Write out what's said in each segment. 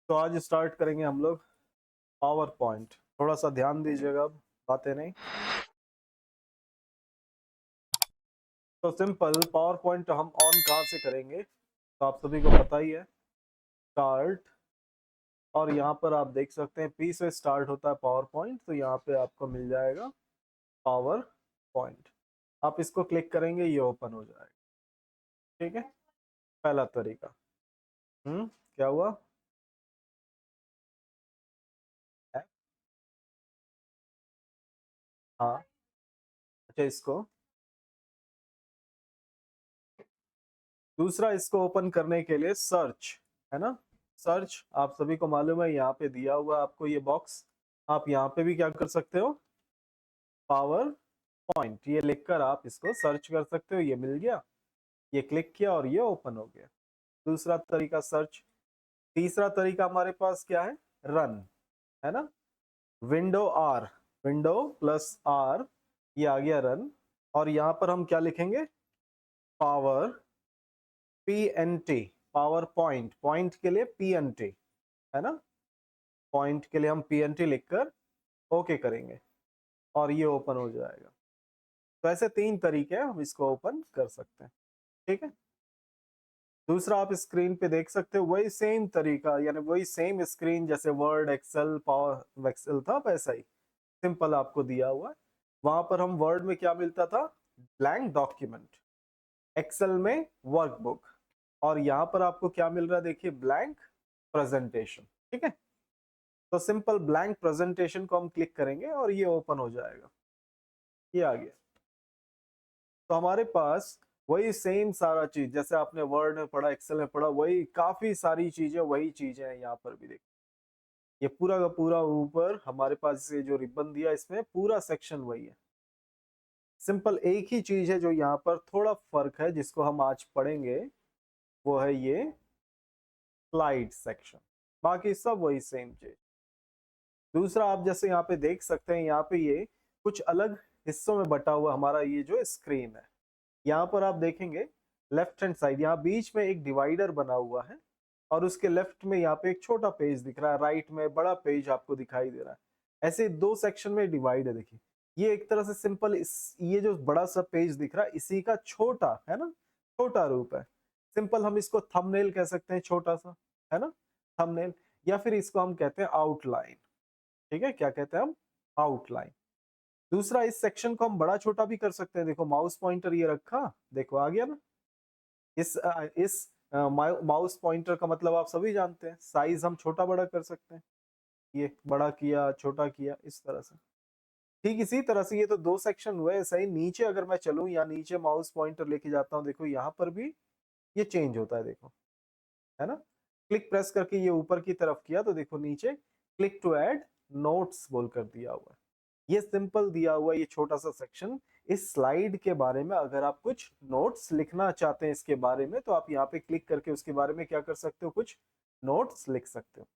तो आज स्टार्ट करेंगे हम लोग पावर पॉइंट। थोड़ा सा ध्यान दीजिएगा, अब बातें नहीं। तो सिंपल पावर पॉइंट हम ऑन कहाँ से करेंगे, तो आप सभी को पता ही है। स्टार्ट, और यहाँ पर आप देख सकते हैं पी से स्टार्ट होता है पावर पॉइंट, तो यहाँ पे आपको मिल जाएगा पावर पॉइंट। आप इसको क्लिक करेंगे, ये ओपन हो जाएगा। ठीक है, पहला तरीका। क्या हुआ? हाँ, अच्छा, इसको दूसरा, इसको ओपन करने के लिए सर्च, है ना। सर्च आप सभी को मालूम है, यहाँ पे दिया हुआ है आपको ये बॉक्स। आप यहाँ पे भी क्या कर सकते हो, पावर पॉइंट ये लिखकर आप इसको सर्च कर सकते हो। ये मिल गया, ये क्लिक किया और ये ओपन हो गया। दूसरा तरीका सर्च। तीसरा तरीका हमारे पास क्या है, रन, है ना। Window are, window plus are, ये आ गया रन। और यहाँ पर हम क्या लिखेंगे, power PNT, power point, point के लिए पीएनटी, है ना। पॉइंट के लिए हम पीएनटी लिखकर ओके करेंगे और ये ओपन हो जाएगा। तो ऐसे तीन तरीके हम इसको ओपन कर सकते हैं। ठीक है, दूसरा आप स्क्रीन पे देख सकते हो वही सेम तरीका, यानी वही सेम स्क्रीन जैसे वर्ड एक्सेल पावर एक्सेल था वैसा ही सिंपल आपको दिया हुआ है। वहां पर हम वर्ड में क्या मिलता था, ब्लैंक डॉक्यूमेंट, एक्सेल में वर्कबुक, और यहाँ पर आपको क्या मिल रहा है, देखिए ब्लैंक प्रेजेंटेशन। ठीक है, तो सिंपल ब्लैंक प्रेजेंटेशन को हम क्लिक करेंगे और ये ओपन हो जाएगा, ये आ गया। तो हमारे पास वही सेम सारा चीज जैसे आपने वर्ड में पढ़ा, एक्सेल में पढ़ा, वही काफी सारी चीजें, वही चीजें हैं यहाँ पर भी। देखिए ये पूरा का पूरा ऊपर हमारे पास ये जो रिबन दिया, इसमें पूरा सेक्शन वही है। सिंपल एक ही चीज है जो यहाँ पर थोड़ा फर्क है, जिसको हम आज पढ़ेंगे, वो है ये स्लाइड सेक्शन। बाकी सब वही सेम चीज। दूसरा आप जैसे यहाँ पे देख सकते हैं, यहाँ पे ये कुछ अलग हिस्सों में बटा हुआ हमारा ये जो स्क्रीन है। यहाँ पर आप देखेंगे लेफ्ट हैंड साइड, यहाँ बीच में एक डिवाइडर बना हुआ है, और उसके लेफ्ट में यहाँ पे एक छोटा पेज दिख रहा है, राइट में बड़ा पेज आपको दिखाई दे रहा है। ऐसे दो सेक्शन में डिवाइड है। देखिए ये एक तरह से सिंपल इस ये जो बड़ा सा पेज दिख रहा है, इसी का छोटा है ना, छोटा रूप है। सिंपल हम इसको थंबनेल कह सकते हैं, छोटा सा, है ना, थंबनेल। या फिर इसको हम कहते हैं आउटलाइन। ठीक है, क्या कहते हैं हम, आउटलाइन। दूसरा, इस सेक्शन को हम बड़ा छोटा भी कर सकते हैं। देखो माउस पॉइंटर ये रखा, देखो आ गया ना। इस माउस पॉइंटर का मतलब आप सभी जानते हैं, साइज हम छोटा बड़ा कर सकते हैं। ये बड़ा किया, छोटा किया, इस तरह से। ठीक इसी तरह से ये तो दो सेक्शन हुए। सही, नीचे अगर मैं चलूं या नीचे माउस पॉइंटर लेके जाता हूं, देखो यहाँ पर भी ये चेंज होता है, देखो, है ना। क्लिक प्रेस करके ये ऊपर की तरफ किया तो देखो नीचे क्लिक टू ऐड नोट्स बोलकर दिया हुआ है। ये सिंपल दिया हुआ है, ये छोटा सा सेक्शन। इस स्लाइड के बारे में अगर आप कुछ नोट्स लिखना चाहते हैं इसके बारे में, तो आप यहाँ पे क्लिक करके उसके बारे में क्या कर सकते हो, कुछ नोट्स लिख सकते हो।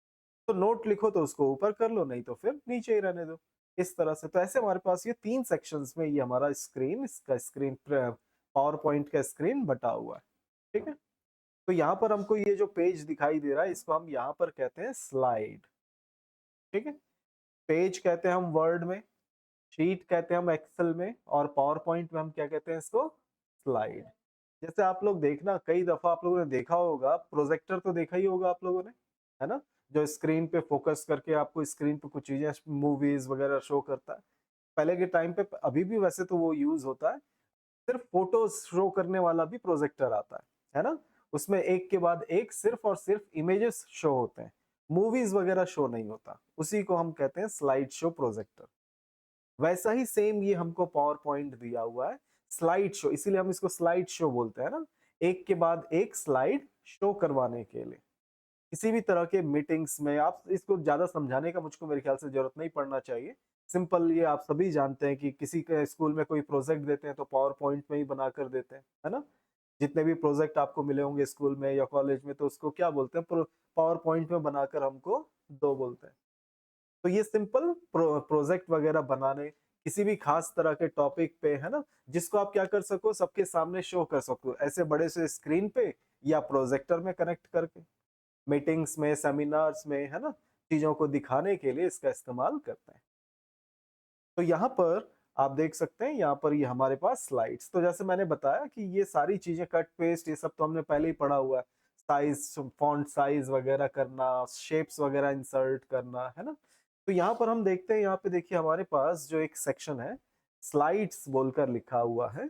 तो नोट लिखो तो उसको ऊपर कर लो, नहीं तो फिर नीचे ही रहने दो, इस तरह से। तो ऐसे हमारे पास ये तीन सेक्शंस में ये हमारा स्क्रीन, इसका स्क्रीन पावर पॉइंट का स्क्रीन बटा हुआ है। ठीक है, तो यहाँ पर हमको ये जो पेज दिखाई दे रहा है, इसको हम यहाँ पर कहते हैं स्लाइड। ठीक है, पेज कहते हैं हम वर्ड में, शीट कहते हैं हम एक्सेल में, और पावर पॉइंट में हम क्या कहते हैं इसको, स्लाइड। जैसे आप लोग देखना, कई दफा आप लोगों ने देखा होगा, प्रोजेक्टर तो देखा ही होगा आप लोगों ने, है ना, जो स्क्रीन पे फोकस करके आपको स्क्रीन पे कुछ चीजें, मूवीज वगैरह शो करता है। पहले के टाइम पे, अभी भी वैसे तो वो यूज होता है, सिर्फ फोटोज शो करने वाला भी प्रोजेक्टर आता है ना। उसमें एक के बाद एक सिर्फ और सिर्फ इमेजेस शो होते हैं, मूवीज वगैरह शो नहीं होता। उसी को हम कहते हैं स्लाइड शो प्रोजेक्टर। वैसा ही सेम ये हमको पावर पॉइंट दिया हुआ है, स्लाइड शो, इसीलिए हम इसको स्लाइड शो बोलते हैं ना, एक के बाद एक स्लाइड शो करवाने के लिए। किसी भी तरह के मीटिंग्स में, आप इसको ज्यादा समझाने का मुझको मेरे ख्याल से जरूरत नहीं पड़ना चाहिए। सिंपल ये आप सभी जानते हैं कि किसी के स्कूल में कोई प्रोजेक्ट देते हैं तो पावर पॉइंट में ही बना कर देते हैं, है ना। जितने भी प्रोजेक्ट आपको मिले होंगे स्कूल में या कॉलेज में, तो उसको क्या बोलते हैं, पावर पॉइंट में बनाकर हमको दो बोलते हैं। तो ये सिंपल प्रोजेक्ट वगैरह बनाने, किसी भी खास तरह के टॉपिक पे, है ना, जिसको आप क्या कर सको, सबके सामने शो कर सको, ऐसे बड़े से स्क्रीन पे या प्रोजेक्टर में कनेक्ट करके। मीटिंग्स में, सेमिनार्स में, है ना, चीजों को दिखाने के लिए इसका इस्तेमाल करते हैं। तो यहाँ पर आप देख सकते हैं, यहाँ पर ये हमारे पास स्लाइड्स, तो जैसे मैंने बताया कि ये सारी चीजें कट पेस्ट ये सब तो हमने पहले ही पढ़ा हुआ है, साइज, फॉन्ट साइज वगैरह करना, शेप्स वगैरह इंसर्ट करना, है ना। तो यहाँ पर हम देखते हैं, यहाँ पे देखिए हमारे पास जो एक सेक्शन है स्लाइड्स बोलकर लिखा हुआ है,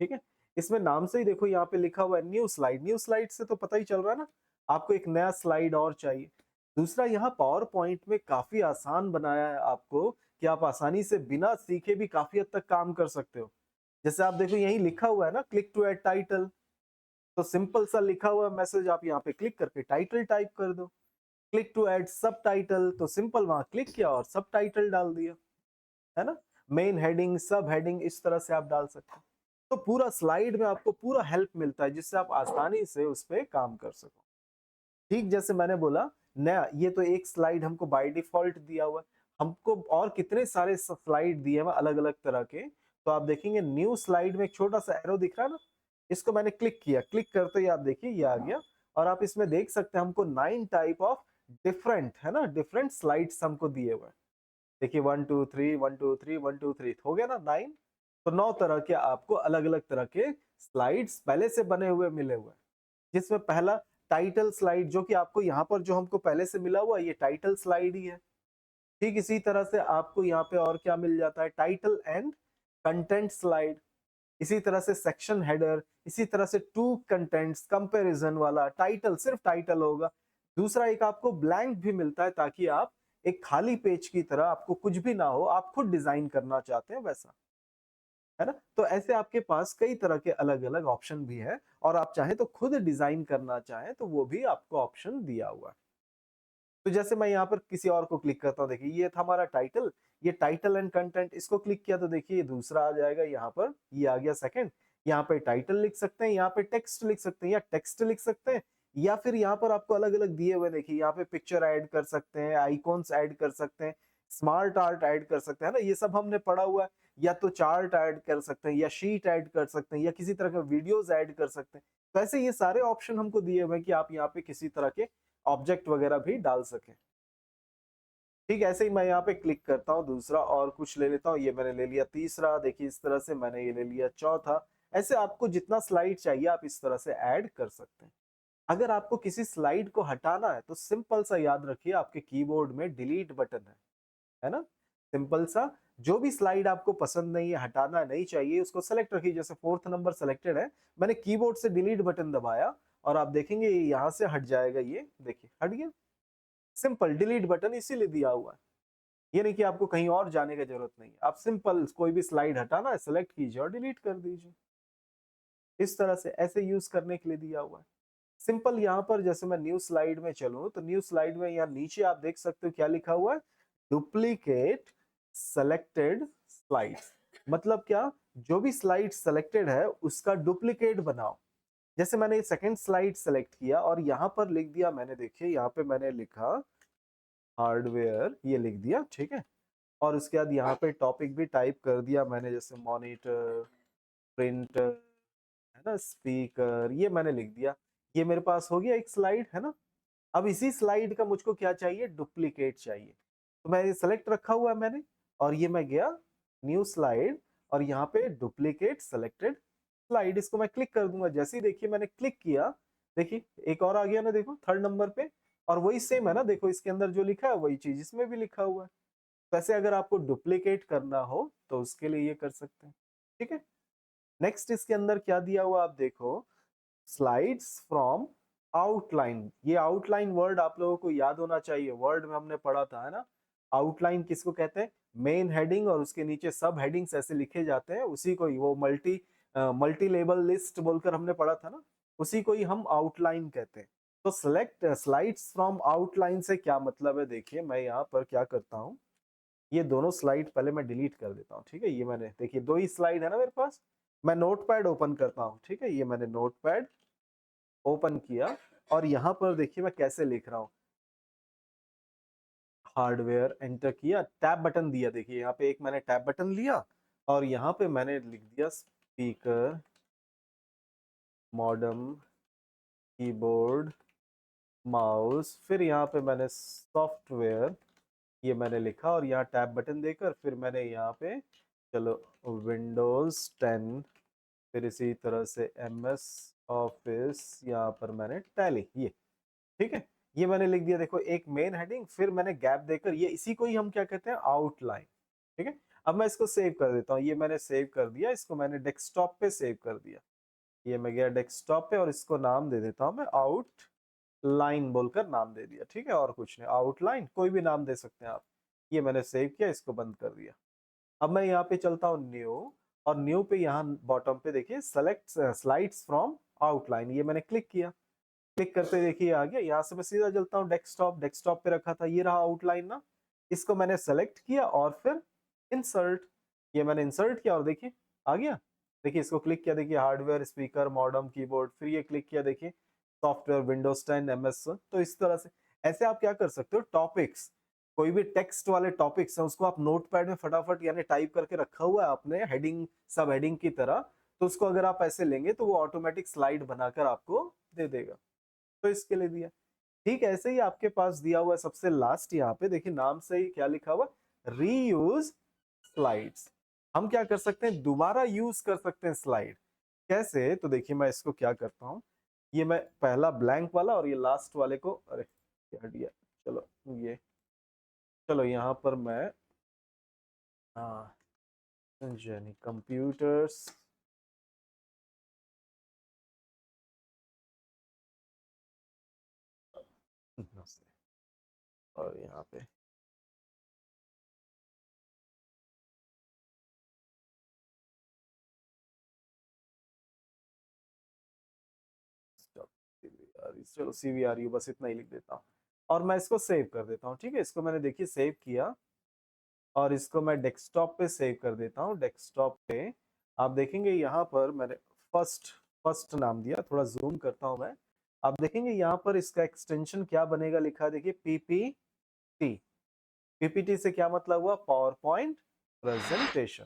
ठीक है। इसमें नाम से ही देखो यहाँ पे लिखा हुआ है न्यू स्लाइड, न्यू स्लाइड से तो पता ही चल रहा है ना, आपको एक नया स्लाइड और चाहिए। दूसरा, यहाँ पावर पॉइंट में काफी आसान बनाया है आपको कि आप आसानी से बिना सीखे भी काफी हद तक काम कर सकते हो। जैसे आप देखो यही लिखा हुआ है ना, क्लिक टू ऐड टाइटल, तो सिंपल सा लिखा हुआ मैसेज आप यहाँ पे क्लिक करके टाइटल टाइप कर दो। क्लिक टू ऐड सब टाइटल, तो सिंपल वहां क्लिक किया और सब टाइटल डाल दिया, है ना। मेन हेडिंग, सब हेडिंग, इस तरह से आप डाल सकते हैं। तो पूरा स्लाइड में आपको पूरा हेल्प मिलता है जिससे आप आसानी से उस पर काम कर सको। ठीक जैसे मैंने बोला, नया ये तो एक स्लाइड हमको बाय डिफॉल्ट दिया हुआ है, हमको और कितने सारे स्लाइड दिए हुए अलग अलग तरह के। तो आप देखेंगे न्यू स्लाइड में एक छोटा सा एरो दिख रहा है ना, इसको मैंने क्लिक किया, क्लिक करते ही आप देखिए ये आ गया। और आप इसमें देख सकते हैं हमको 9 टाइप ऑफ डिफरेंट, है ना, डिफरेंट स्लाइड्स हमको दिए हुए हैं। देखिए 1 2 3 1 2 3 1 2 3 हो गया ना 9। तो 9 तरह के आपको अलग अलग तरह के स्लाइड्स पहले से बने हुए मिले हुए हैं, जिसमें पहला टाइटल स्लाइड, जो कि आपको यहाँ पर जो हमको पहले से मिला हुआ ये टाइटल स्लाइड ही है। ठीक इसी तरह से आपको यहाँ पे और क्या मिल जाता है, टाइटल एंड कंटेंट स्लाइड। इसी तरह से सेक्शन हेडर, इसी तरह से टू कंटेंट्स कंपैरिजन वाला, टाइटल सिर्फ टाइटल होगा। दूसरा एक आपको ब्लैंक भी मिलता है ताकि आप एक खाली पेज की तरह, आपको कुछ भी ना हो, आप खुद डिजाइन करना चाहते हैं वैसा, है ना। तो ऐसे आपके पास कई तरह के अलग अलग ऑप्शन भी है, और आप चाहें तो खुद डिजाइन करना चाहें तो वो भी आपको ऑप्शन दिया हुआ है। तो जैसे मैं यहाँ पर किसी और को क्लिक करता हूँ, देखिए ये था हमारा टाइटल, ये टाइटल एंड कंटेंट, इसको क्लिक किया तो देखिए ये दूसरा आ जाएगा, यहाँ पर ये आ गया सेकंड। यहाँ पे टाइटल लिख सकते हैं, यहाँ पे टेक्स्ट लिख सकते हैं, या टेक्स्ट लिख सकते हैं, या फिर यहाँ पर आपको अलग अलग दिए हुए देखिए, यहाँ पे पिक्चर ऐड कर सकते हैं, आइकॉन्स ऐड कर सकते हैं, स्मार्ट आर्ट ऐड कर सकते हैं ना, ये सब हमने पढ़ा हुआ है। या तो चार्ट ऐड कर सकते हैं, या शीट ऐड कर सकते हैं, या किसी तरह का वीडियोस ऐड कर सकते हैं। तो ऐसे ये सारे ऑप्शन हमको दिए हुए हैं कि आप यहाँ पे किसी तरह के ऑब्जेक्ट वगैरह भी डाल सकें। ठीक है, ऐसे ही मैं यहाँ पे क्लिक करता हूँ, दूसरा और कुछ ले लेता हूँ, ये मैंने ले लिया तीसरा, देखिए इस तरह से मैंने ये ले लिया चौथा। ऐसे आपको जितना स्लाइड चाहिए आप इस तरह से ऐड कर सकते हैं। अगर आपको किसी स्लाइड को हटाना है तो सिंपल सा याद रखिए, आपके कीबोर्ड में डिलीट बटन है ना। सिंपल सा, जो भी स्लाइड आपको पसंद नहीं है, हटाना नहीं चाहिए, उसको सेलेक्ट रखिए। जैसे 4th नंबर सेलेक्टेड है, मैंने कीबोर्ड से डिलीट बटन दबाया और आप देखेंगे यहाँ से हट जाएगा, ये देखिए हट गया। सिंपल डिलीट बटन इसीलिए दिया हुआ है, ये नहीं कि आपको कहीं और जाने की जरूरत नहीं है। आप सिंपल कोई भी स्लाइड हटाना है, सेलेक्ट कीजिए और डिलीट कर दीजिए। इस तरह से ऐसे यूज करने के लिए दिया हुआ है। सिंपल यहाँ पर जैसे मैं न्यू स्लाइड में चलूं तो न्यू स्लाइड में यहाँ नीचे आप देख सकते हो क्या लिखा हुआ है, डुप्लीकेट सेलेक्टेड स्लाइड्स। मतलब क्या, जो भी स्लाइड सेलेक्टेड है उसका डुप्लीकेट बनाओ। जैसे मैंने सेकंड स्लाइड सेलेक्ट किया और यहाँ पर लिख दिया मैंने, देखिए यहाँ पे मैंने लिखा हार्डवेयर, ये लिख दिया, ठीक है। और उसके बाद यहाँ पे टॉपिक भी टाइप कर दिया मैंने, जैसे मॉनिटर, प्रिंटर, है ना, स्पीकर, ये मैंने लिख दिया। ये मेरे पास हो गया एक स्लाइड, है ना। अब इसी स्लाइड का मुझको क्या चाहिए, डुप्लीकेट चाहिए। तो मैं ये सेलेक्ट रखा हुआ है मैंने, और ये मैं गया न्यू स्लाइड और यहाँ पे डुप्लीकेट सेलेक्टेड स्लाइड, इसको मैं क्लिक कर दूंगा। जैसे ही देखिए मैंने क्लिक किया, देखिए एक और आ गया ना, देखो 3rd नंबर पे। और वही सेम है ना, देखो इसके अंदर जो लिखा है वही चीज इसमें भी लिखा हुआ है। वैसे अगर आपको डुप्लीकेट करना हो तो उसके लिए ये कर सकते हैं, ठीक है। नेक्स्ट इसके अंदर क्या दिया हुआ आप देखो, स्लाइड्स फ्रॉम आउटलाइन। ये आउटलाइन वर्ड आप लोगों को याद होना चाहिए, वर्ड में हमने पढ़ा था, है ना। आउटलाइन किसको कहते हैं, मेन हेडिंग और उसके नीचे सब हेडिंग्स ऐसे लिखे जाते हैं, उसी को ही वो मल्टी लेबल लिस्ट बोलकर हमने पढ़ा था ना, उसी को ही हम आउटलाइन कहते हैं। तो सेलेक्ट स्लाइड्स फ्रॉम आउटलाइन से क्या मतलब है, देखिए मैं यहाँ पर क्या करता हूँ, ये दोनों स्लाइड पहले मैं डिलीट कर देता हूँ, ठीक है। ये मैंने देखिए 2 ही स्लाइड है ना मेरे पास, मैं नोटपैड ओपन करता हूँ, ठीक है। ये मैंने नोटपैड ओपन किया और यहाँ पर देखिए मैं कैसे लिख रहा हूँ, हार्डवेयर एंटर किया, टैब बटन दिया, देखिए यहाँ पे एक मैंने टैब बटन लिया और यहाँ पे मैंने लिख दिया स्पीकर, मॉडेम, कीबोर्ड, माउस, फिर यहाँ पे मैंने सॉफ्टवेयर ये मैंने लिखा और यहाँ टैब बटन देकर फिर मैंने यहाँ पे चलो विंडोज 10, फिर इसी तरह से MS ऑफिस, यहाँ पर मैंने टैली ये, ठीक है, ये मैंने लिख दिया। देखो एक मेन हेडिंग, फिर मैंने गैप देकर ये इसी को ही हम क्या कहते हैं आउटलाइन, ठीक है। अब मैं इसको सेव कर देता हूँ, ये मैंने सेव कर दिया, इसको मैंने डेस्कटॉप पे सेव कर दिया। ये मैं गया डेस्कटॉप पे और इसको नाम दे देता हूँ मैं आउटलाइन बोलकर नाम दे दिया, ठीक है, और कुछ नहीं, आउटलाइन कोई भी नाम दे सकते हैं आप। ये मैंने सेव किया, इसको बंद कर दिया। अब मैं यहाँ पे चलता हूँ न्यू, और न्यू पे यहाँ बॉटम पे देखिए सेलेक्ट स्लाइड्स फ्रॉम आउटलाइन, ये मैंने क्लिक किया। क्लिक करते देखिए आ गया। यहाँ से मैं सीधा चलता हूँ डेस्कटॉप, डेस्कटॉप पे रखा था, ये रहा आउटलाइन ना, इसको मैंने सेलेक्ट किया और फिर इंसर्ट, ये मैंने इंसर्ट किया और देखिए आ गया। देखिए इसको क्लिक किया, देखिए हार्डवेयर, स्पीकर, मॉडेम, कीबोर्ड, फिर ये क्लिक किया, देखिए सॉफ्टवेयर, विंडोज 10, MS। तो इस तरह से ऐसे आप क्या कर सकते हो, टॉपिक्स, कोई भी टेक्स्ट वाले टॉपिक्स हैं उसको आप नोटपैड में फटाफट यानी टाइप करके रखा हुआ है आपने हेडिंग, सब हेडिंग की तरह, तो उसको अगर आप ऐसे लेंगे तो वो ऑटोमेटिक स्लाइड बनाकर आपको दे देगा। तो इसके लिए दिया। ठीक ऐसे ही आपके पास दिया हुआ है सबसे लास्ट, यहाँ पे देखिए नाम से ही क्या लिखा हुआ, रीयूज स्लाइड्स। हम क्या कर सकते हैं, दोबारा यूज कर सकते हैं स्लाइड। कैसे, तो देखिए मैं इसको क्या करता हूँ, ये मैं पहला ब्लैंक वाला और ये लास्ट वाले को, अरे क्या दिया, चलो ये, चलो यहाँ पर मैं हाँ यानी कंप्यूटर्स, और यहाँ पे चलो CVRU बस इतना ही लिख देता हूँ और मैं इसको सेव कर देता हूँ। ठीक है, इसको मैंने देखिए सेव किया और इसको मैं डेस्कटॉप पे सेव कर देता हूँ। डेस्कटॉप पे आप देखेंगे यहाँ पर मैंने फर्स्ट फर्स्ट नाम दिया, थोड़ा जूम करता हूँ मैं। आप देखेंगे यहाँ पर इसका एक्सटेंशन क्या बनेगा, लिखा है देखिए PPT। PPT से क्या मतलब हुआ, पावर पॉइंट प्रेजेंटेशन।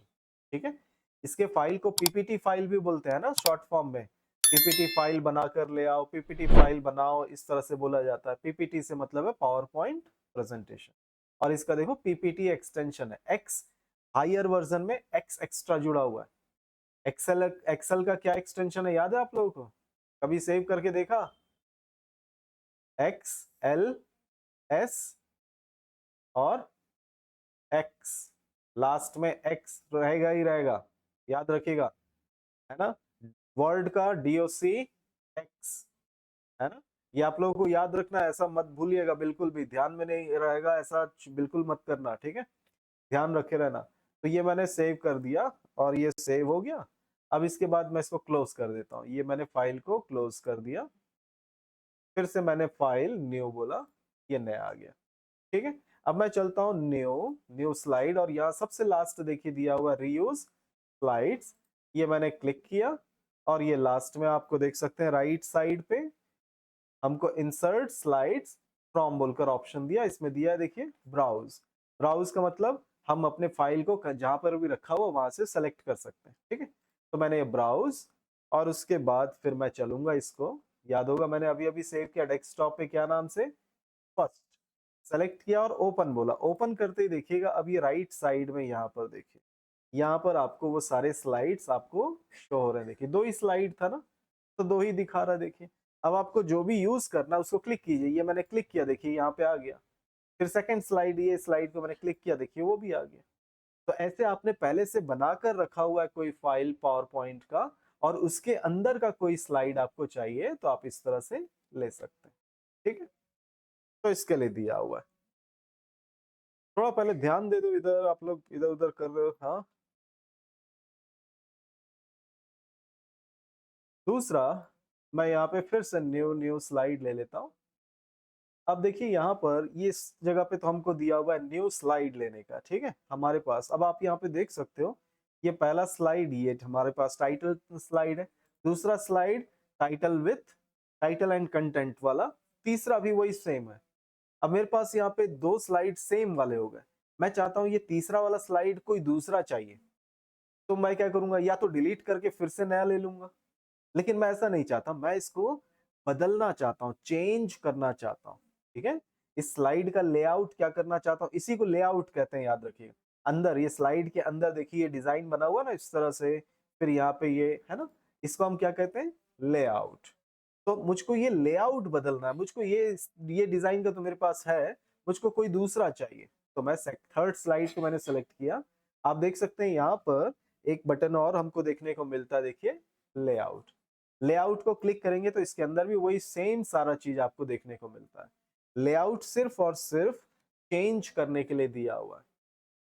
ठीक है, इसके फाइल को PPT फाइल भी बोलते हैं ना शॉर्ट फॉर्म में। PPT फाइल बनाकर ले आओ, PPT फाइल बनाओ, इस तरह से बोला जाता है। PPT से मतलब है पावर पॉइंट प्रेजेंटेशन। और इसका देखो PPT एक्सटेंशन है X, हायर वर्जन में X एक्स्ट्रा जुड़ा हुआ है। एक्सेल एक्सेल का क्या एक्सटेंशन है याद है आप लोगों को, कभी सेव करके देखा, XLS और X, लास्ट में X रहेगा ही रहेगा, याद रखिएगा, है ना। वर्ड का DOC X, है ना। ये आप लोगों को याद रखना है, ऐसा मत भूलिएगा, बिल्कुल भी ध्यान में नहीं रहेगा ऐसा बिल्कुल मत करना, ठीक है, ध्यान रखे रहना। तो ये मैंने सेव कर दिया और ये सेव हो गया। अब इसके बाद मैं इसको क्लोज कर देता हूँ, ये मैंने फाइल को क्लोज कर दिया, फिर से मैंने फाइल न्यू बोला, ये नया आ गया। ठीक है, अब मैं चलता हूँ न्यू, न्यू स्लाइड, और यहाँ सबसे लास्ट देखिए दिया हुआ रीयूज स्लाइड्स, ये मैंने क्लिक किया और ये लास्ट में आपको देख सकते हैं राइट साइड पे हमको इंसर्ट स्लाइड्स फ्रॉम बोलकर ऑप्शन दिया, इसमें दिया है देखिए ब्राउज। ब्राउज का मतलब हम अपने फाइल को जहां पर भी रखा हुआ वहां से सेलेक्ट कर सकते हैं। ठीक है, तो मैंने ये ब्राउज और उसके बाद फिर मैं चलूंगा, इसको याद होगा मैंने अभी अभी सेव किया डेस्कटॉप पे, क्या नाम से, फर्स्ट सेलेक्ट किया और ओपन बोला। ओपन करते ही देखिएगा अब ये राइट साइड में यहाँ पर देखिए, यहाँ पर आपको वो सारे स्लाइड्स आपको शो हो रहे हैं। देखिए दो ही स्लाइड था ना, तो दो ही दिखा रहा है। देखिए अब आपको जो भी यूज करना है उसको क्लिक कीजिए, ये मैंने क्लिक किया देखिए यहाँ पे आ गया। फिर सेकंड स्लाइड, ये स्लाइड को मैंने क्लिक किया देखिए वो भी आ गया। तो ऐसे आपने पहले से बनाकर रखा हुआ है कोई फाइल पावर पॉइंट का, और उसके अंदर का कोई स्लाइड आपको चाहिए तो आप इस तरह से ले सकते हैं। ठीक है, तो इसके लिए दिया हुआ है। थोड़ा पहले ध्यान दे दो, इधर आप लोग इधर उधर कर रहे हो। हाँ, दूसरा मैं यहाँ पे फिर से न्यू न्यू स्लाइड ले लेता हूँ। अब देखिए यहाँ पर ये इस जगह पे तो हमको दिया हुआ है न्यू स्लाइड लेने का, ठीक है हमारे पास। अब आप यहाँ पे देख सकते हो ये पहला स्लाइड, ये हमारे पास टाइटल स्लाइड है। दूसरा slide title with title and content वाला, तीसरा भी वही सेम है। अब मेरे पास यहाँ पे दो स्लाइड सेम वाले हो गए। मैं चाहता हूँ ये तीसरा वाला स्लाइड कोई दूसरा चाहिए, तो मैं क्या करूंगा, या तो डिलीट करके फिर से नया ले लूंगा, लेकिन मैं ऐसा नहीं चाहता। मैं इसको बदलना चाहता हूँ, चेंज करना चाहता हूँ, ठीक है। इस स्लाइड का लेआउट क्या करना चाहता हूँ, इसी को लेआउट कहते हैं, याद रखिए। अंदर ये स्लाइड के अंदर देखिए डिजाइन बना हुआ ना इस तरह से, फिर यहाँ पे ये है ना, इसको हम क्या कहते हैं, लेआउट। तो मुझको ये लेआउट बदलना है, मुझको ये डिजाइन का तो मेरे पास है, मुझको कोई दूसरा चाहिए। तो मैं थर्ड स्लाइड को मैंने सेलेक्ट किया। आप देख सकते हैं यहाँ पर एक बटन और हमको देखने को मिलता है, देखिए लेआउट। लेआउट को क्लिक करेंगे तो इसके अंदर भी वही सेम सारा चीज आपको देखने को मिलता है। लेआउट सिर्फ और सिर्फ चेंज करने के लिए दिया हुआ है,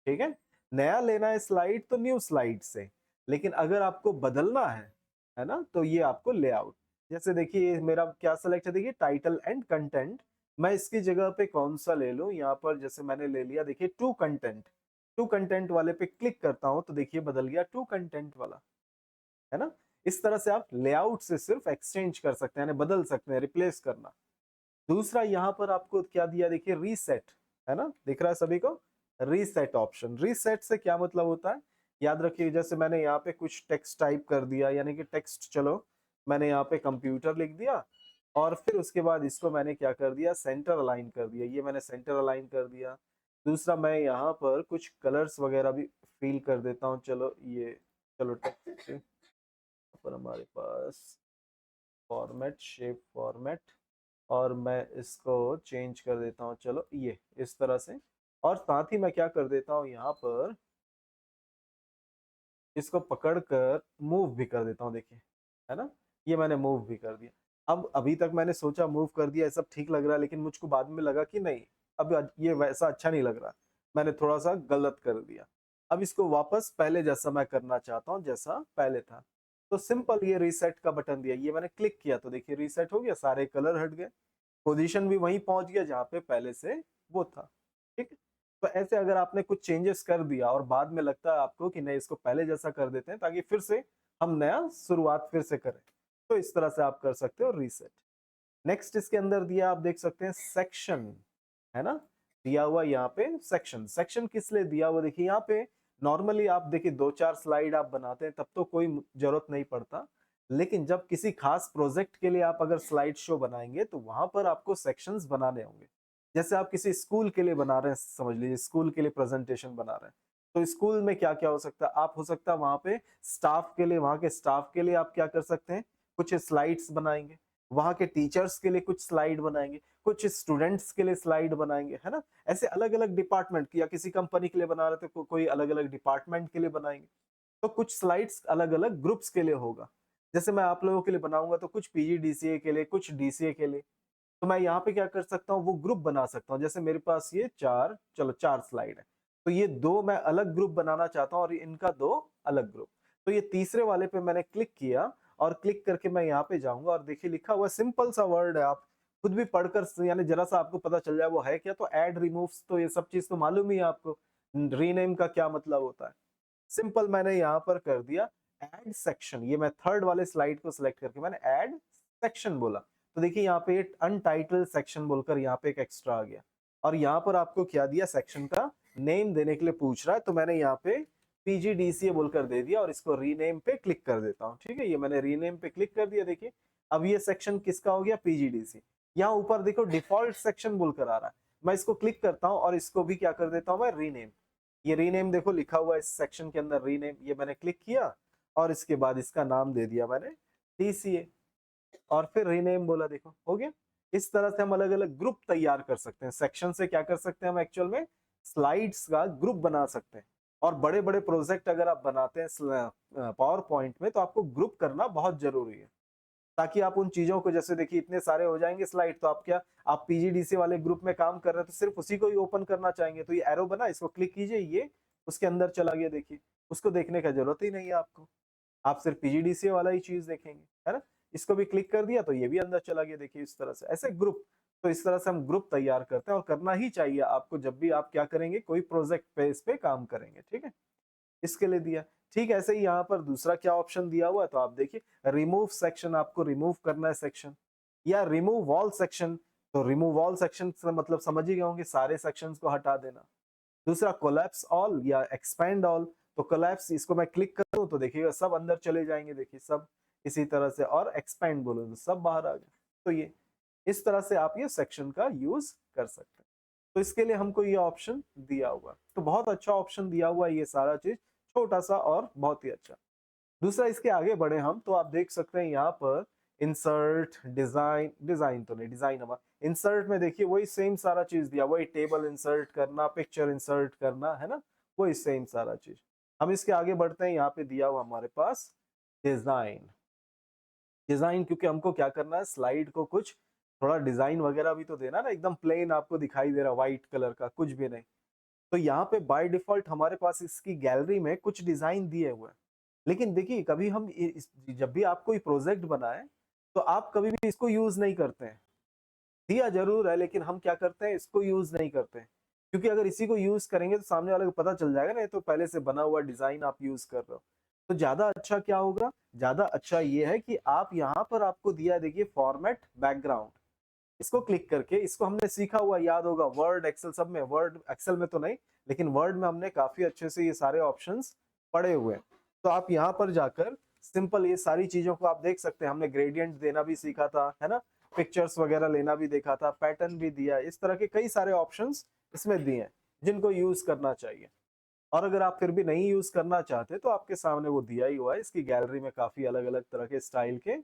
ठीक है। नया लेना है स्लाइड तो न्यू स्लाइड से, लेकिन अगर आपको बदलना है ना, तो ये आपको लेआउट। जैसे देखिए मेरा क्या सेलेक्ट है, देखिए टाइटल एंड कंटेंट। मैं इसकी जगह पे कौन सा ले लूं, यहाँ पर जैसे मैंने ले लिया, देखिए टू कंटेंट। टू कंटेंट वाले पे क्लिक करता हूं तो देखिए बदल गया टू कंटेंट वाला, है ना। इस तरह से आप लेआउट से सिर्फ एक्सचेंज कर सकते हैं, यानी बदल सकते हैं, रिप्लेस करना। दूसरा यहाँ पर आपको क्या दिया, देखिए रीसेट, है ना, दिख रहा है सभी को, रीसेट ऑप्शन। रीसेट से क्या मतलब होता है, याद रखिए, जैसे मैंने यहाँ पे कुछ टेक्स्ट टाइप कर दिया, यानी कि टेक्स्ट, चलो मैंने यहाँ पे कंप्यूटर लिख दिया, और फिर उसके बाद इसको मैंने क्या कर दिया, सेंटर अलाइन कर दिया, ये मैंने सेंटर अलाइन कर दिया। दूसरा मैं यहाँ पर कुछ कलर्स वगैरह भी फिल कर देता हूँ, चलो ये, चलो टेक्स्ट पर हमारे पास फॉर्मेट, शेप फॉर्मेट, और मैं इसको चेंज कर देता हूँ, चलो ये इस तरह से। और साथ ही मैं क्या कर देता हूँ, यहाँ पर इसको पकड़कर मूव भी कर देता हूँ, देखिए, है ना, ये मैंने मूव भी कर दिया। अब अभी तक मैंने सोचा मूव कर दिया, सब ठीक लग रहा है, लेकिन मुझको बाद में लगा कि नहीं, अब ये वैसा अच्छा नहीं लग रहा, मैंने थोड़ा सा गलत कर दिया। अब इसको वापस पहले जैसा मैं करना चाहता हूँ, जैसा पहले था। तो सिंपल ये रीसेट का बटन दिया, ये मैंने क्लिक किया तो देखिए रीसेट हो गया, सारे कलर हट गए, पोजीशन भी वहीं पहुंच गया जहां पे पहले से वो था, ठीक है। तो ऐसे अगर आपने कुछ चेंजेस कर दिया और बाद में लगता है आपको कि नहीं इसको पहले जैसा कर देते हैं ताकि फिर से हम नया शुरुआत फिर से करें, तो इस तरह से आप कर सकते हो रीसेट। नेक्स्ट इसके अंदर दिया, आप देख सकते हैं सेक्शन, है ना, दिया हुआ यहाँ पे सेक्शन। सेक्शन किस लिए दिया हुआ, देखिए यहाँ पे नॉर्मली आप देखिए दो चार स्लाइड आप बनाते हैं तब तो कोई जरूरत नहीं पड़ता, लेकिन जब किसी खास प्रोजेक्ट के लिए आप अगर स्लाइड शो बनाएंगे तो वहां पर आपको सेक्शंस बनाने होंगे। जैसे आप किसी स्कूल के लिए बना रहे हैं, समझ लीजिए स्कूल के लिए प्रेजेंटेशन बना रहे हैं, तो स्कूल में क्या क्या हो सकता है, आप हो सकता है वहां पे स्टाफ के लिए, वहां के स्टाफ के लिए आप क्या कर सकते हैं, कुछ स्लाइड्स बनाएंगे, वहां के टीचर्स के लिए कुछ स्लाइड बनाएंगे, कुछ स्टूडेंट्स के लिए स्लाइड बनाएंगे, है ना। ऐसे अलग अलग डिपार्टमेंट या किसी कंपनी के लिए बना रहे थे तो कोई अलग अलग डिपार्टमेंट के लिए बनाएंगे, तो कुछ स्लाइड्स अलग अलग ग्रुप्स के लिए होगा। जैसे मैं आप लोगों के लिए बनाऊंगा तो कुछ पीजीडीसीए के लिए, कुछ डीसीए के लिए, तो मैं यहाँ पे क्या कर सकता हूँ, वो ग्रुप बना सकता हूँ। जैसे मेरे पास ये चार, चलो चार स्लाइड है, तो ये दो मैं अलग ग्रुप बनाना चाहता हूँ और इनका दो अलग ग्रुप। तो ये तीसरे वाले पे मैंने क्लिक किया, और क्लिक करके मैं यहाँ पे जाऊंगा और देखिए लिखा हुआ सिंपल सा वर्ड है, आप खुद भी पढ़कर यानी जरा सा आपको पता चल जाए वो है क्या। तो ऐड, रिमूव्स, तो ये सब चीज तो मालूम ही है आपको, रीनेम का क्या मतलब होता है। सिंपल मैंने यहाँ पर कर दिया ऐड सेक्शन, ये मैं थर्ड वाले स्लाइड को सिलेक्ट करके मैंने ऐड सेक्शन बोला, तो देखिए यहाँ पे अनटाइटल्ड सेक्शन बोलकर यहाँ पे एक एक्स्ट्रा आ गया। और यहाँ पर आपको क्या दिया, सेक्शन का नेम देने के लिए पूछ रहा है, तो मैंने यहाँ पे पीजीडीसीए बोलकर दे दिया और इसको रीनेम पे क्लिक कर देता हूँ, ठीक है। ये मैंने रीनेम पे क्लिक कर दिया, देखिए अब ये सेक्शन किसका हो गया, पीजीडीसी। यहाँ ऊपर देखो डिफॉल्ट सेक्शन बोलकर आ रहा है, मैं इसको क्लिक करता हूँ और इसको भी क्या कर देता हूँ मैं, रीनेम। ये रीनेम देखो लिखा हुआ है इस सेक्शन के अंदर रीनेम, ये मैंने क्लिक किया और इसके बाद इसका नाम दे दिया मैंने डीसीए, और फिर रीनेम बोला, देखो हो गया। इस तरह से हम अलग अलग ग्रुप तैयार कर सकते हैं, सेक्शन से क्या कर सकते हैं हम एक्चुअल में स्लाइड्स का ग्रुप बना सकते हैं। और बड़े बड़े प्रोजेक्ट अगर आप बनाते हैं पावर पॉइंट में, तो आपको ग्रुप करना बहुत जरूरी है, ताकि आप उन चीजों को, जैसे देखिए इतने सारे हो जाएंगे स्लाइड, तो आप क्या, आप पीजीडीसी वाले ग्रुप में काम कर रहे हैं तो सिर्फ उसी को ही ओपन करना चाहेंगे, तो ये एरो बना, इसको क्लिक कीजिए, ये उसके अंदर चला गया, देखिए उसको देखने का जरूरत ही नहीं है आपको, आप सिर्फ पीजीडीसी वाला ही चीज देखेंगे, है ना। इसको भी क्लिक कर दिया तो ये भी अंदर चला गया, देखिए इस तरह से, ऐसे ग्रुप। तो इस तरह से हम ग्रुप तैयार करते हैं, और करना ही चाहिए आपको जब भी आप क्या करेंगे, कोई प्रोजेक्ट पे इस पे काम करेंगे, ठीक है। इसके लिए दिया, ठीक। ऐसे ही यहाँ पर दूसरा क्या ऑप्शन दिया हुआ है, तो आप देखिए रिमूव सेक्शन, आपको रिमूव करना है सेक्शन, या रिमूव ऑल सेक्शन। तो रिमूव ऑल सेक्शन से मतलब समझ ही गए होंगे, सारे सेक्शंस को हटा देना। दूसरा कोलैप्स ऑल या एक्सपैंड ऑल, तो कोलैप्स इसको मैं क्लिक करूं तो देखिएगा सब अंदर चले जाएंगे, देखिए सब इसी तरह से, और एक्सपैंड बोलो तो सब बाहर आ गए। तो ये इस तरह से आप ये सेक्शन का यूज कर सकते हैं। तो इसके लिए हमको ये ऑप्शन दिया हुआ, तो बहुत अच्छा ऑप्शन दिया हुआ है ये सारा चीज, छोटा सा और बहुत ही अच्छा। दूसरा इसके आगे बढ़े हम तो आप देख सकते हैं यहाँ पर इंसर्ट डिजाइन, डिजाइन तो नहीं, डिजाइन हमारा इंसर्ट में देखिए वही सेम सारा चीज दिया, वही टेबल इंसर्ट करना, पिक्चर इंसर्ट करना, है ना, वही सेम सारा चीज। हम इसके आगे बढ़ते हैं, यहाँ पे दिया हुआ हमारे पास डिजाइन। डिजाइन क्योंकि हमको क्या करना है, स्लाइड को कुछ थोड़ा डिजाइन वगैरह भी तो देना ना, एकदम प्लेन आपको दिखाई दे रहा व्हाइट कलर का, कुछ भी नहीं। तो यहाँ पे बाय डिफॉल्ट हमारे पास इसकी गैलरी में कुछ डिजाइन दिए हुए हैं। लेकिन देखिए कभी हम जब भी आप कोई प्रोजेक्ट बनाए तो आप कभी भी इसको यूज नहीं करते हैं, दिया जरूर है लेकिन हम क्या करते हैं, इसको यूज नहीं करते हैं। क्योंकि अगर इसी को यूज करेंगे तो सामने वाले को पता चल जाएगा ना ये तो पहले से बना हुआ डिजाइन आप यूज कर रहे हो। तो ज्यादा अच्छा क्या होगा, ज्यादा अच्छा ये है कि आप यहाँ पर आपको दिया है देखिए फॉर्मेट बैकग्राउंड, इसको क्लिक करके, इसको हमने सीखा हुआ याद होगा वर्ड एक्सेल सब में, वर्ड एक्सेल में तो नहीं लेकिन वर्ड में हमने काफी अच्छे से ये सारे ऑप्शंस पढ़े हुए हैं। तो आप यहाँ पर जाकर सिंपल ये सारी चीजों को आप देख सकते हैं, हमने ग्रेडियंट देना भी सीखा था, है ना, पिक्चर्स वगैरह लेना भी देखा था, पैटर्न भी दिया, इस तरह के कई सारे ऑप्शंस इसमें दिए हैं जिनको यूज करना चाहिए। और अगर आप फिर भी नहीं यूज करना चाहते तो आपके सामने वो दिया ही हुआ है, इसकी गैलरी में काफी अलग अलग तरह के स्टाइल के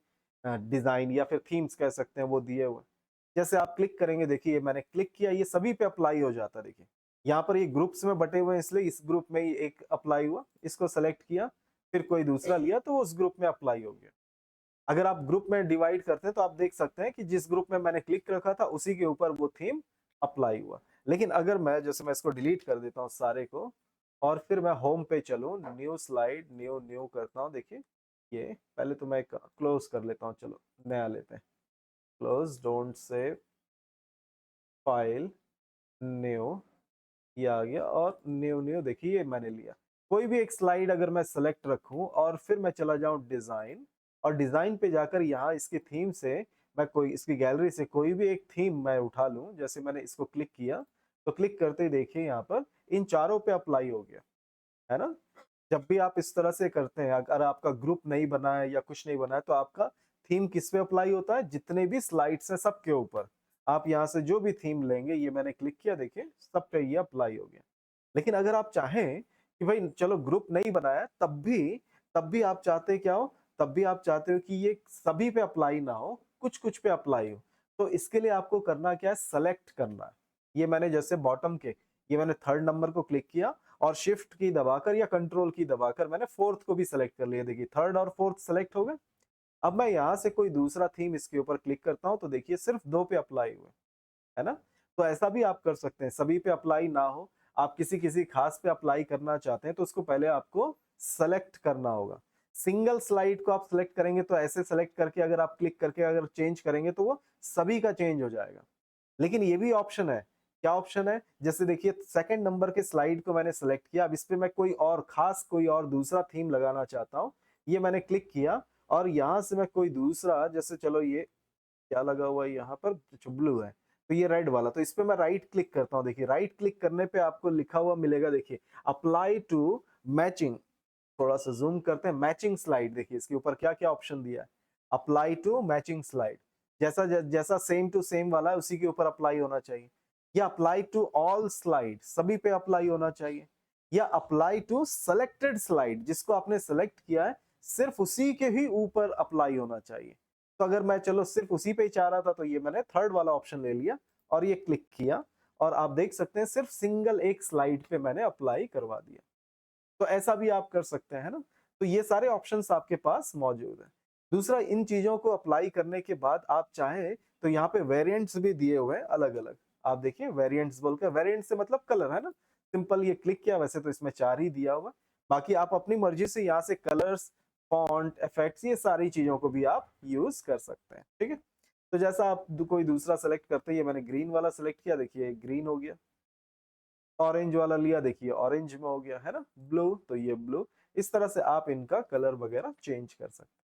डिजाइन या फिर थीम्स कह सकते हैं वो दिए हुए हैं। जैसे आप क्लिक करेंगे, देखिए मैंने क्लिक किया, ये सभी पे अप्लाई हो जाता है। देखिए यहाँ पर ये ग्रुप्स में बटे हुए हैं इसलिए इस ग्रुप में ही एक अप्लाई हुआ, इसको सेलेक्ट किया, फिर कोई दूसरा लिया तो वो उस ग्रुप में अप्लाई हो गया। अगर आप ग्रुप में डिवाइड करते हैं तो आप देख सकते हैं कि जिस ग्रुप में मैंने क्लिक रखा था उसी के ऊपर वो थीम अप्लाई हुआ। लेकिन अगर मैं जैसे मैं इसको डिलीट कर देता हूँ सारे को और फिर मैं होम पे चलूँ, न्यू स्लाइड, न्यू न्यू करता हूँ, देखिए ये पहले तो मैं क्लोज कर लेता हूँ, चलो नया लेते हैं, close, don't save, file, new, ये आ गया और न्यू न्यू, देखिए ये मैंने लिया। कोई भी एक स्लाइड अगर मैं सेलेक्ट रखूं और फिर मैं चला जाऊं डिजाइन, और डिजाइन पे जाकर यहाँ इसकी थीम से मैं कोई इसकी गैलरी से कोई भी एक थीम मैं उठा लूं, जैसे मैंने इसको क्लिक किया तो क्लिक करते ही देखिए यहाँ पर इन चारों पे अप्लाई हो गया, है ना। जब भी आप इस तरह से करते हैं, अगर आपका ग्रुप नहीं बना है या कुछ नहीं बना है तो आपका थीम किस पे अप्लाई होता है, जितने भी स्लाइड्स हैं सबके ऊपर आप यहाँ से जो भी थीम लेंगे, ये मैंने क्लिक किया देखिए सब पे ये अप्लाई हो गया। लेकिन अगर आप चाहें कि भाई चलो ग्रुप नहीं बनाया तब भी आप चाहते क्या हो, तब भी आप चाहते हो कि ये सभी पे अप्लाई ना हो, कुछ कुछ पे अप्लाई हो, तो इसके लिए आपको करना क्या है, सेलेक्ट करना है। ये मैंने जैसे बॉटम के, ये मैंने थर्ड नंबर को क्लिक किया और शिफ्ट की दबाकर या कंट्रोल की दबाकर मैंने फोर्थ को भी सेलेक्ट कर लिया, देखिए थर्ड और फोर्थ सेलेक्ट हो गए। अब मैं यहाँ से कोई दूसरा थीम इसके ऊपर क्लिक करता हूँ तो देखिए सिर्फ दो पे अप्लाई हुए, है ना। तो ऐसा भी आप कर सकते हैं, सभी पे अप्लाई ना हो, आप किसी किसी खास पे अप्लाई करना चाहते हैं तो उसको पहले आपको सेलेक्ट करना होगा। सिंगल स्लाइड को आप सेलेक्ट करेंगे तो ऐसे सेलेक्ट करके अगर आप क्लिक करके अगर चेंज करेंगे तो वो सभी का चेंज हो जाएगा। लेकिन ये भी ऑप्शन है, क्या ऑप्शन है, जैसे देखिए सेकंड नंबर के स्लाइड को मैंने सेलेक्ट किया, अब इस पे मैं कोई और खास कोई और दूसरा थीम लगाना चाहता हूँ, ये मैंने क्लिक किया और यहाँ से मैं कोई दूसरा, जैसे चलो ये क्या लगा हुआ है यहाँ पर, ब्लू है तो ये रेड वाला, तो इस पे मैं राइट क्लिक करता हूँ, देखिए राइट क्लिक करने पे आपको लिखा हुआ मिलेगा, देखिए अप्लाई टू मैचिंग, थोड़ा सा जूम करते हैं, मैचिंग स्लाइड, देखिए इसके ऊपर क्या क्या ऑप्शन दिया है, अप्लाई टू मैचिंग स्लाइड, जैसा जैसा सेम टू सेम वाला है उसी के ऊपर अप्लाई होना चाहिए, या अप्लाई टू ऑल स्लाइड, सभी पे अप्लाई होना चाहिए, या अप्लाई टू सेलेक्टेड स्लाइड, जिसको आपने सेलेक्ट किया है सिर्फ उसी के ही ऊपर अप्लाई होना चाहिए। तो अगर मैं चलो सिर्फ उसी पे ही चाह रहा था तो ये मैंने थर्ड वाला ऑप्शन ले लिया और ये क्लिक किया और आप देख सकते हैं सिर्फ सिंगल एक स्लाइड पे मैंने अप्लाई करवा दिया। तो ऐसा भी आप कर सकते हैं ना। तो ये सारे ऑप्शंस आपके पास मौजूद है। दूसरा, इन चीजों को अप्लाई करने के बाद आप चाहें तो यहाँ पे वेरिएंट्स भी दिए हुए हैं अलग अलग, आप देखिए वेरिएंट्स बोलकर, वेरिएंट से मतलब कलर, है ना। सिंपल ये क्लिक किया, वैसे तो इसमें 4 ही दिया हुआ, बाकी आप अपनी मर्जी से यहाँ से कलर्स, फॉन्ट, इफेक्ट्स, ये सारी चीजों को भी आप यूज कर सकते हैं, ठीक है। तो जैसा आप कोई दूसरा सेलेक्ट करते हैं, ये मैंने ग्रीन वाला सेलेक्ट किया, देखिए ग्रीन हो गया, ऑरेंज वाला लिया, देखिए ऑरेंज में हो गया, है ना, ब्लू तो ये ब्लू, इस तरह से आप इनका कलर वगैरह चेंज कर सकते हैं।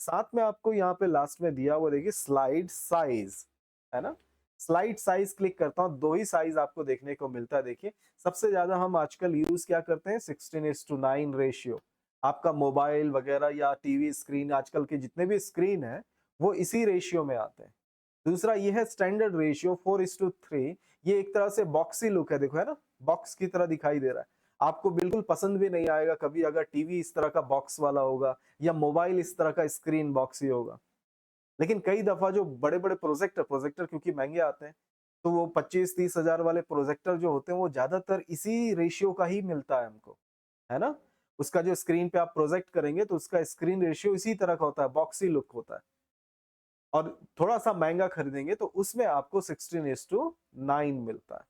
साथ में आपको यहाँ पे लास्ट में दिया हुआ देखिए स्लाइड साइज, है ना। स्लाइड साइज क्लिक करता हूँ, दो ही साइज आपको देखने को मिलता है, देखिए सबसे ज्यादा हम आजकल यूज क्या करते हैं, 16:9 रेशियो। आपका मोबाइल वगैरह या टीवी स्क्रीन, आजकल के जितने भी स्क्रीन है वो इसी रेशियो में आते हैं। दूसरा ये है स्टैंडर्ड रेशियो 4:3। ये एक तरह से बॉक्सी लुक है, देखो है ना, बॉक्स की तरह दिखाई दे रहा है। आपको बिल्कुल पसंद भी नहीं आएगा कभी अगर टीवी इस तरह का बॉक्स वाला होगा या मोबाइल इस तरह का स्क्रीन बॉक्स ही होगा। लेकिन कई दफा जो बड़े बड़े प्रोजेक्टर प्रोजेक्टर क्योंकि महंगे आते हैं, तो वो 25-30 हजार वाले प्रोजेक्टर जो होते हैं वो ज्यादातर इसी रेशियो का ही मिलता है हमको, है ना। उसका जो स्क्रीन पे आप प्रोजेक्ट करेंगे तो उसका स्क्रीन रेशियो इसी तरह का होता है, बॉक्सी लुक होता है। और थोड़ा सा महंगा खरीदेंगे तो उसमें आपको 16:9 मिलता है।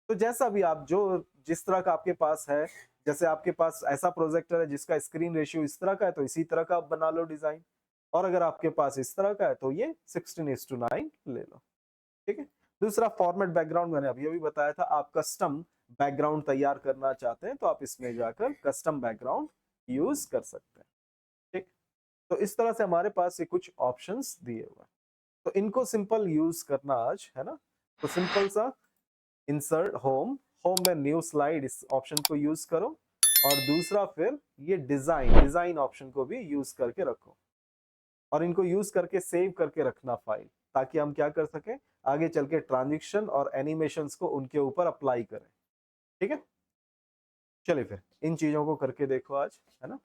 तो जैसा भी आप जो जिस तरह का आपके पास है, जैसे आपके पास ऐसा प्रोजेक्टर है जिसका स्क्रीन रेशियो इस तरह का है तो इसी तरह का आप बना लो डिजाइन। और अगर आपके पास इस तरह का है तो ये 16:9 ले लो, ठीक है। दूसरा फॉर्मेट बैकग्राउंड, मैंने अभी अभी बताया था, आप कस्टम बैकग्राउंड तैयार करना चाहते हैं तो आप इसमें जाकर कस्टम बैकग्राउंड यूज कर सकते हैं, ठीक। तो इस तरह से हमारे पास ये कुछ ऑप्शंस दिए हुए हैं, तो इनको सिंपल यूज करना आज, है ना। तो सिंपल सा इंसर्ट होम, होम में न्यू स्लाइड इस ऑप्शन को यूज करो। और दूसरा फिर ये डिजाइन, डिजाइन ऑप्शन को भी यूज करके रखो और इनको यूज करके सेव करके रखना फाइल, ताकि हम क्या कर सके आगे चल के ट्रांजिशन और एनिमेशंस को उनके ऊपर अप्लाई करें, ठीक है। चलिए फिर इन चीजों को करके देखो आज, है ना।